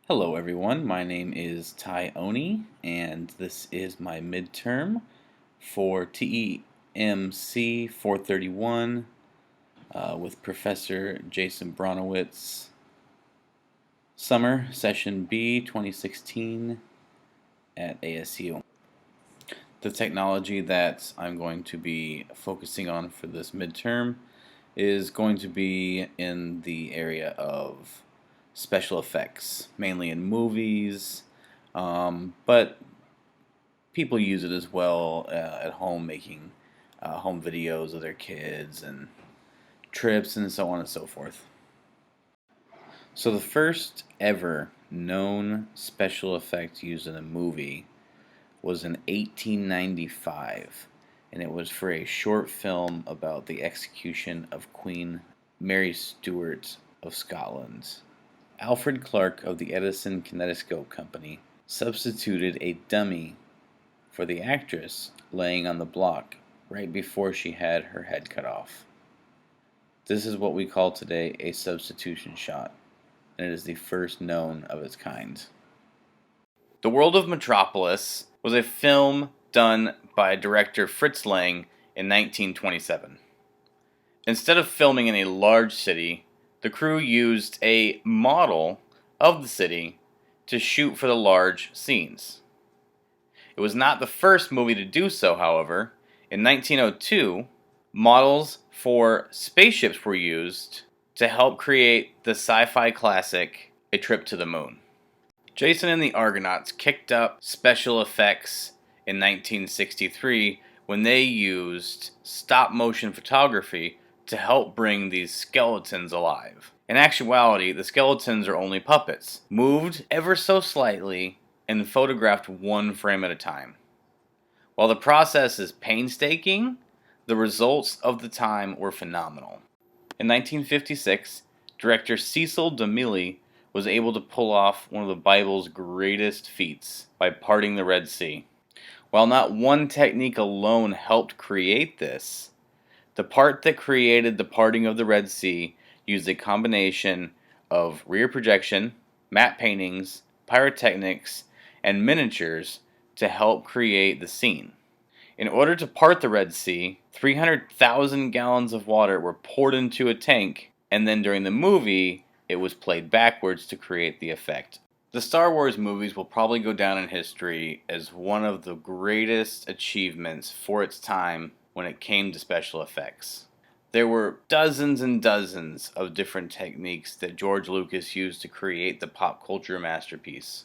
Hello everyone, my name is Ty Oni, and this is my midterm for TMC431 with Professor Jason Bronowitz, Summer Session B 2016 at ASU. The technology that I'm going to be focusing on for this midterm is going to be in the area of special effects, mainly in movies, but people use it as well at home, making home videos of their kids and trips and so on and so forth. So the first ever known special effect used in a movie was in 1895, and it was for a short film about the execution of Queen Mary Stuart of Scotland. Alfred Clark of the Edison Kinetoscope Company substituted a dummy for the actress laying on the block right before she had her head cut off. This is what we call today a substitution shot, and it is the first known of its kind. The World of Metropolis was a film done by director Fritz Lang in 1927. Instead of filming in a large city, the crew used a model of the city to shoot for the large scenes. It was not the first movie to do so, however. In 1902, models for spaceships were used to help create the sci-fi classic A Trip to the Moon. Jason and the Argonauts kicked up special effects in 1963 when they used stop-motion photography to help bring these skeletons alive. In actuality, the skeletons are only puppets, moved ever so slightly and photographed one frame at a time. While the process is painstaking, the results of the time were phenomenal. In 1956, director Cecil DeMille was able to pull off one of the Bible's greatest feats by parting the Red Sea. While not one technique alone helped create this, the part that created the parting of the Red Sea used a combination of rear projection, matte paintings, pyrotechnics, and miniatures to help create the scene. In order to part the Red Sea, 300,000 gallons of water were poured into a tank, and then during the movie, it was played backwards to create the effect. The Star Wars movies will probably go down in history as one of the greatest achievements for its time when it came to special effects. There were dozens and dozens of different techniques that George Lucas used to create the pop culture masterpiece.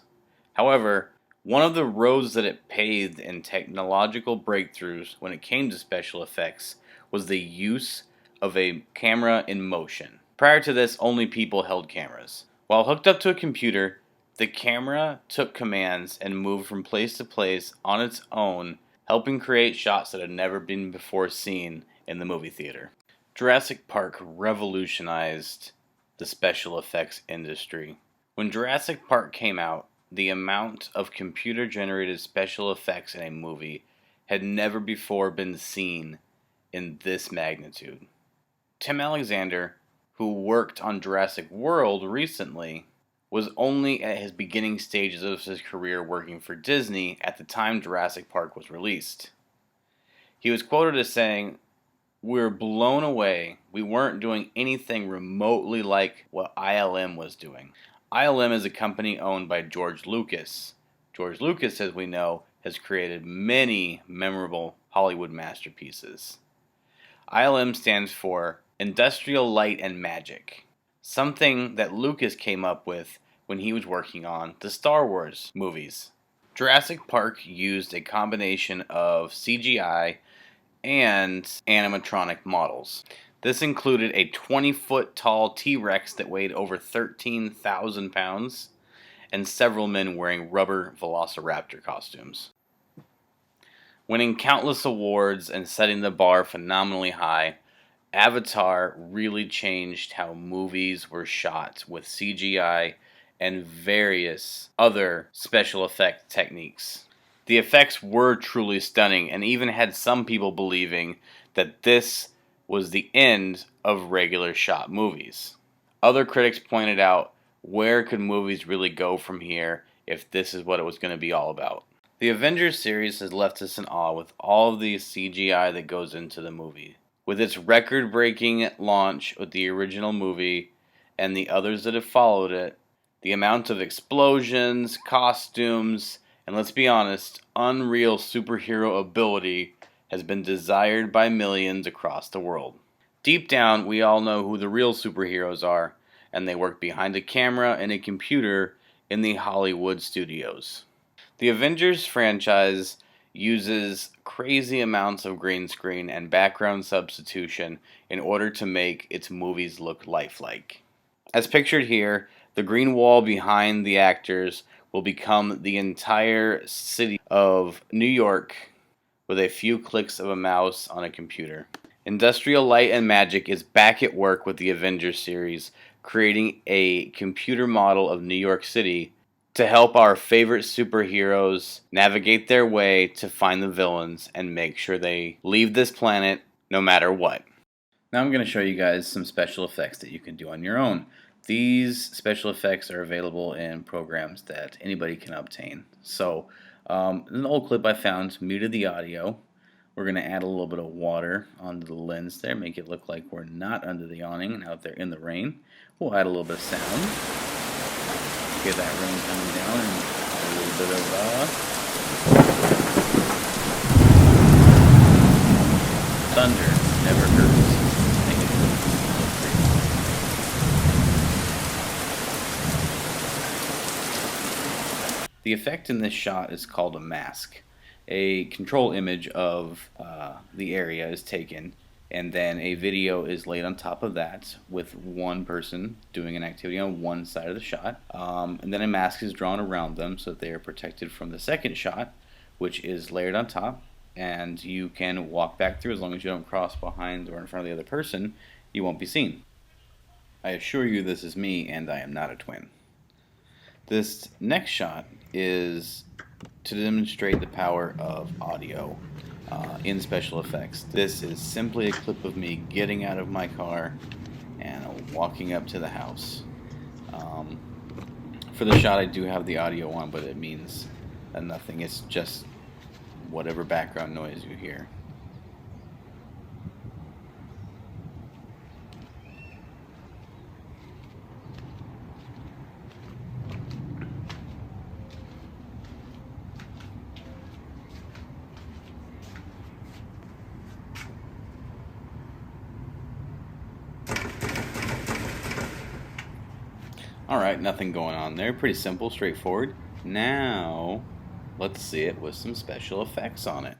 However, one of the roads that it paved in technological breakthroughs when it came to special effects was the use of a camera in motion. Prior to this, only people held cameras. While hooked up to a computer, the camera took commands and moved from place to place on its own, helping create shots that had never been before seen in the movie theater. Jurassic Park revolutionized the special effects industry. When Jurassic Park came out, the amount of computer-generated special effects in a movie had never before been seen in this magnitude. Tim Alexander, who worked on Jurassic World recently, was only at his beginning stages of his career working for Disney at the time Jurassic Park was released. He was quoted as saying, "We were blown away. We weren't doing anything remotely like what ILM was doing." ILM is a company owned by George Lucas. George Lucas, as we know, has created many memorable Hollywood masterpieces. ILM stands for Industrial Light and Magic, something that Lucas came up with when he was working on the Star Wars movies. Jurassic Park used a combination of CGI and animatronic models. This included a 20-foot tall T-Rex that weighed over 13,000 pounds and several men wearing rubber velociraptor costumes. Winning countless awards and setting the bar phenomenally high, Avatar really changed how movies were shot with CGI and various other special effect techniques. The effects were truly stunning and even had some people believing that this was the end of regular shot movies. Other critics pointed out where could movies really go from here if this is what it was going to be all about? The Avengers series has left us in awe with all of the CGI that goes into the movie. With its record-breaking launch with the original movie and the others that have followed it, the amount of explosions, costumes, and let's be honest, unreal superhero ability has been desired by millions across the world. Deep down, we all know who the real superheroes are, and they work behind a camera and a computer in the Hollywood studios. The Avengers franchise uses crazy amounts of green screen and background substitution in order to make its movies look lifelike. As pictured here, the green wall behind the actors will become the entire city of New York with a few clicks of a mouse on a computer. Industrial Light and Magic is back at work with the Avengers series, creating a computer model of New York City to help our favorite superheroes navigate their way to find the villains and make sure they leave this planet no matter what. Now I'm going to show you guys some special effects that you can do on your own. These special effects are available in programs that anybody can obtain. So, an old clip I found, muted the audio. We're going to add a little bit of water onto the lens there, make it look like we're not under the awning and out there in the rain. We'll add a little bit of sound. Get that rain coming down and a little bit of thunder. Never hurts. Make it look pretty. The effect in this shot is called a mask. A control image of the area is taken, and then a video is laid on top of that with one person doing an activity on one side of the shot, and then a mask is drawn around them so that they are protected from the second shot, which is layered on top, and you can walk back through. As long as you don't cross behind or in front of the other person, you won't be seen. I assure you this is me, and I am not a twin. This next shot is to demonstrate the power of audio in special effects. This is simply a clip of me getting out of my car and walking up to the house. For the shot I do have the audio on, but it means nothing. It's just whatever background noise you hear. Alright, nothing going on there. Pretty simple, straightforward. Now, let's see it with some special effects on it.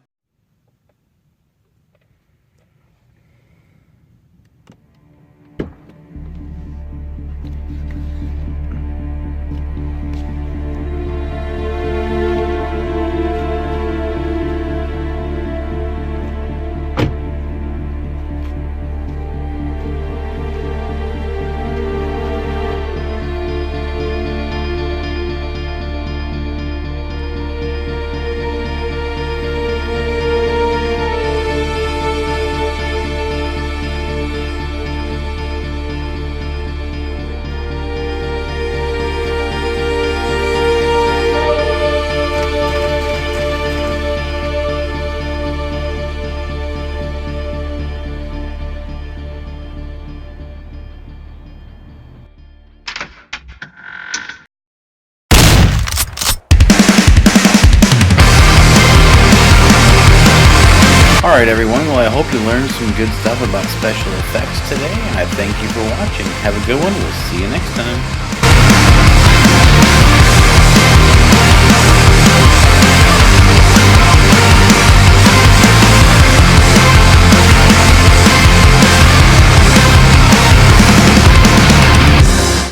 Alright everyone, well I hope you learned some good stuff about special effects today. I thank you for watching. Have a good one. We'll see you next time.